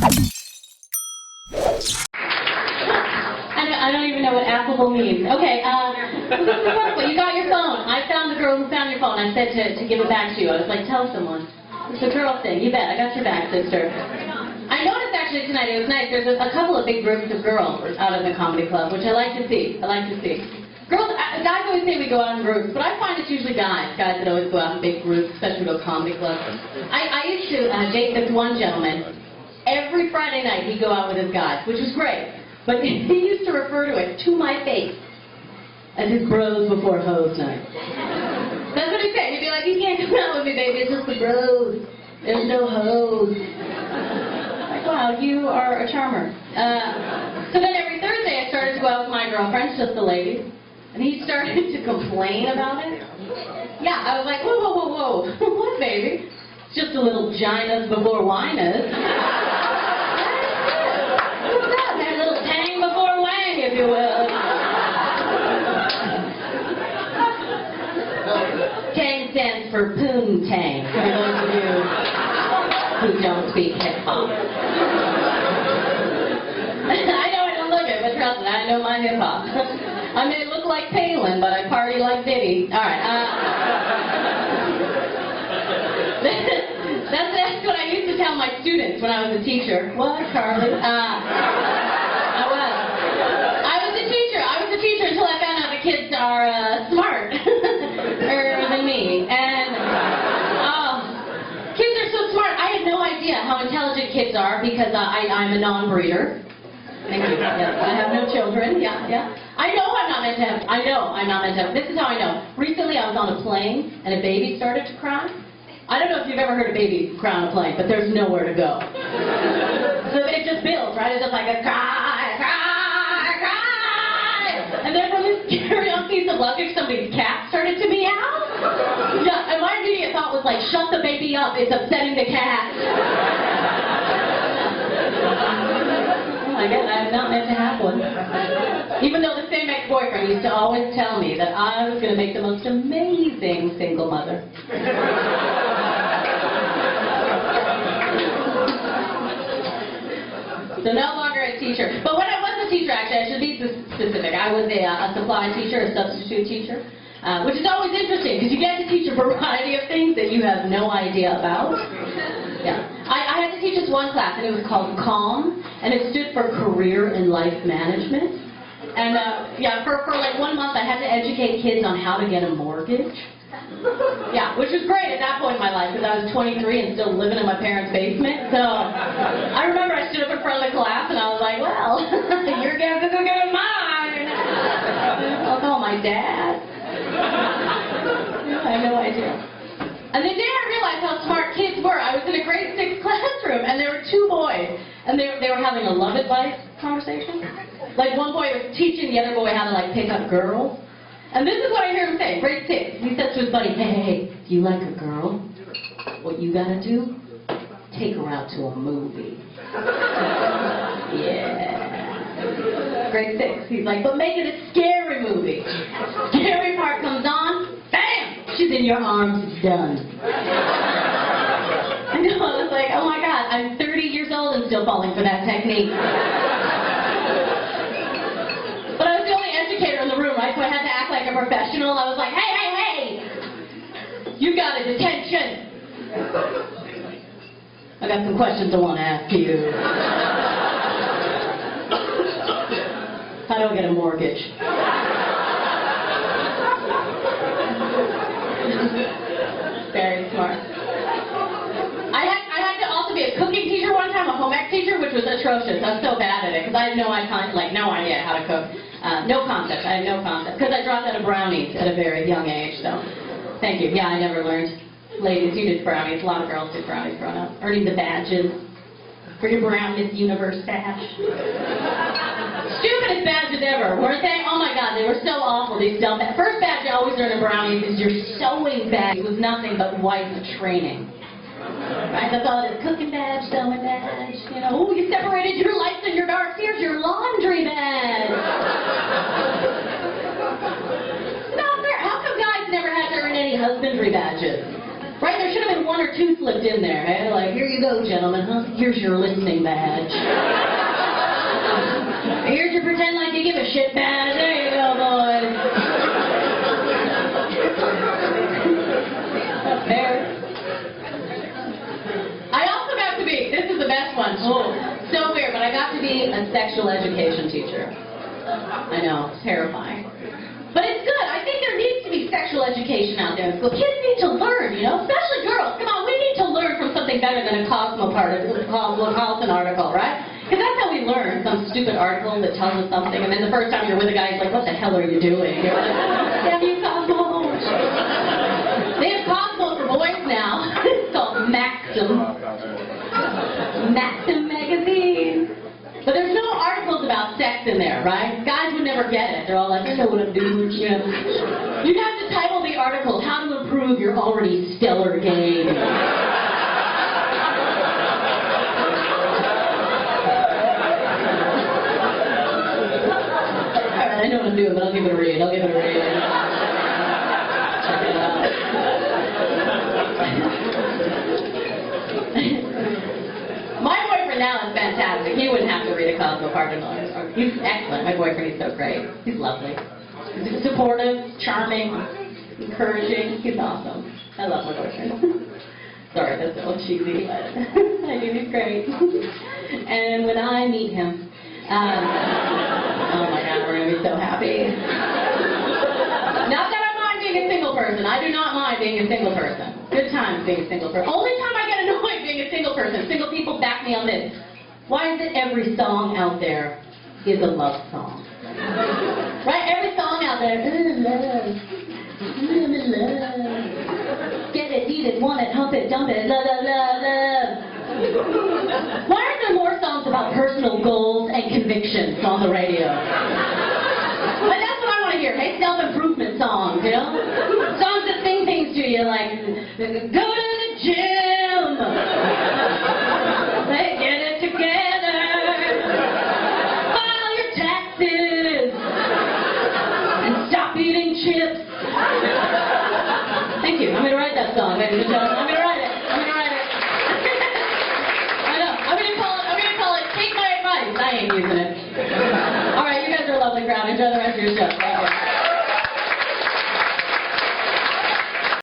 I don't even know what affable means. Okay, this is wonderful. You got your phone. I found the girl who found your phone. I said to give it back to you. I was like, tell someone. It's a girl thing. You bet. I got your back, sister. I noticed actually tonight, it was nice, there's a couple of big groups of girls out of the comedy club, which I like to see. Girls, guys always say we go out in groups, but I find it's usually guys that always go out in big groups, especially to a comedy club. I used to date this one gentleman. Every Friday night he'd go out with his guys, which was great. But he used to refer to it, to my face, as his bros before hoes night. That's what he'd say. He'd be like, you can't come out with me, baby, it's just the bros. There's no hoes. Like, wow, you are a charmer. So then every Thursday I started to go out with my girlfriends, just the ladies, and he started to complain about it. Yeah, I was like, whoa, whoa, whoa, whoa. What, baby? It's just a little ginas before winas. If you will. Tang stands for poontang, for those of you who don't speak hip-hop. I know I don't look it, but trust me, I know my hip-hop. I may look like Palin, but I party like Diddy. All right. That's what I used to tell my students when I was a teacher. What, Carly? Until I found out the kids are smart than me. And kids are so smart. I had no idea how intelligent kids are because I'm a non-breeder. Thank you. Yes, I have no children. Yeah. I know I'm not meant to have. This is how I know. Recently I was on a plane and a baby started to cry. I don't know if you've ever heard a baby cry on a plane, but there's nowhere to go. So it just builds, right? It's just like a cry, cry. And then from this carry-on piece of luggage, somebody's cat started to meow. Yeah, and my immediate thought was like, shut the baby up, it's upsetting the cat. Well, I guess I'm not meant to have one. Even though the same ex-boyfriend used to always tell me that I was going to make the most amazing single mother. So no longer a teacher. But when I was a teacher, actually, I should be specific. I was a supply teacher, a substitute teacher, which is always interesting because you get to teach a variety of things that you have no idea about. Yeah. I had to teach this one class, and it was called CALM, and it stood for Career and Life Management. And for like 1 month, I had to educate kids on how to get a mortgage. Yeah, which was great at that point in my life because I was 23 and still living in my parents' basement. So I remember I stood up in front of the class and I was like, well, your guess isn't good as mine. I'll call my dad. I have no idea. And the day I realized how smart kids were, I was in a grade 6 classroom and there were 2 boys and they were having a love advice conversation. Like one boy was teaching the other boy how to like pick up girls. And this is what I hear him say, grade 6. He says to his buddy, hey, if you like a girl, what you gotta do, take her out to a movie. Yeah. Grade 6. He's like, but make it a scary movie. Scary part comes on, bam! She's in your arms, it's done. I know, I was like, oh my God, I'm 30 years old and still falling for that technique. But I was the only educator in the room, right? So I had to act like a professional. I was like, hey! You got a detention. I got some questions I want to ask you. How do I get a mortgage? Very smart. I had to also be a cooking teacher one time, a home ec teacher, which was atrocious. I was so bad at it because I had no idea how to cook. No concept. I had no concept because I dropped out of brownies at a very young age. So, thank you. Yeah, I never learned. Ladies, you did brownies. A lot of girls did brownies growing up. Earning the badges for your Brown Miss Universe sash. Stupidest badges ever, weren't they? Oh my God, they were so awful. These dumb. First badge you always earn in brownies is your sewing badge. It was nothing but wife training. Right, that's all it is. Cooking badge, sewing badge. You know, oh, you separated your lights and your darks. Here's your laundry badge. Not fair. How come guys never had to earn any husbandry badges? Right? There should have been 1 or or two slipped in there. I had to like, here you go, gentlemen. Huh? Here's your listening badge. Here's your pretend like you give a shit badge. There you go, boys. That's fair. I also got to be, this is the best one. Oh, so weird, but I got to be a sexual education teacher. I know, it's terrifying. But it's good. I think there needs to be sexual education out there in school. Kids need to learn, you know, especially girls. Come on, we need to learn from something better than a Cosmopolitan article, right? Because that's how we learn, some stupid article that tells us something, and then the first time you're with a guy, he's like, what the hell are you doing? You're like, have you Cosmo? They have Cosmo for boys now. It's called Maxim. Maxim magazine. But there's no articles about sex in there, right? Guys would never get it. They're all like, I know what I'm doing, you know. You'd have to title the article, How to Improve Your Already Stellar Game. Alright, I know what I'm doing, but I'll give it a read. Check it out. My boyfriend now is fantastic. He wouldn't have to read a Cosmopolitan article. He's excellent. My boyfriend is so great. He's lovely. He's supportive, charming, encouraging. He's awesome. I love my boyfriend. Sorry, that's so cheesy, but I do. He's great. And when I meet him, oh my God, we're going to be so happy. Not that I mind being a single person. I do not mind being a single person. Good times being a single person. Only time I get annoyed being a single person. Single people back me on this. Why is it every song out there is a love song? Right? Every song out there, love. Get it, eat it, want it, hump it, dump it, love, love, love, love. Why aren't there more songs about personal goals and convictions on the radio? But that's what I want to hear. Hey, self-improvement songs, you know? Songs that sing things to you like, go to the gym. Hey, get it together. File your taxes. And stop eating chips. Thank you. I'm going to write that song, ladies and gentlemen. I'm going to write it. I know. I'm going to call it Take My Advice. I ain't using it. All right, you guys are a lovely crowd. Enjoy the rest of your show.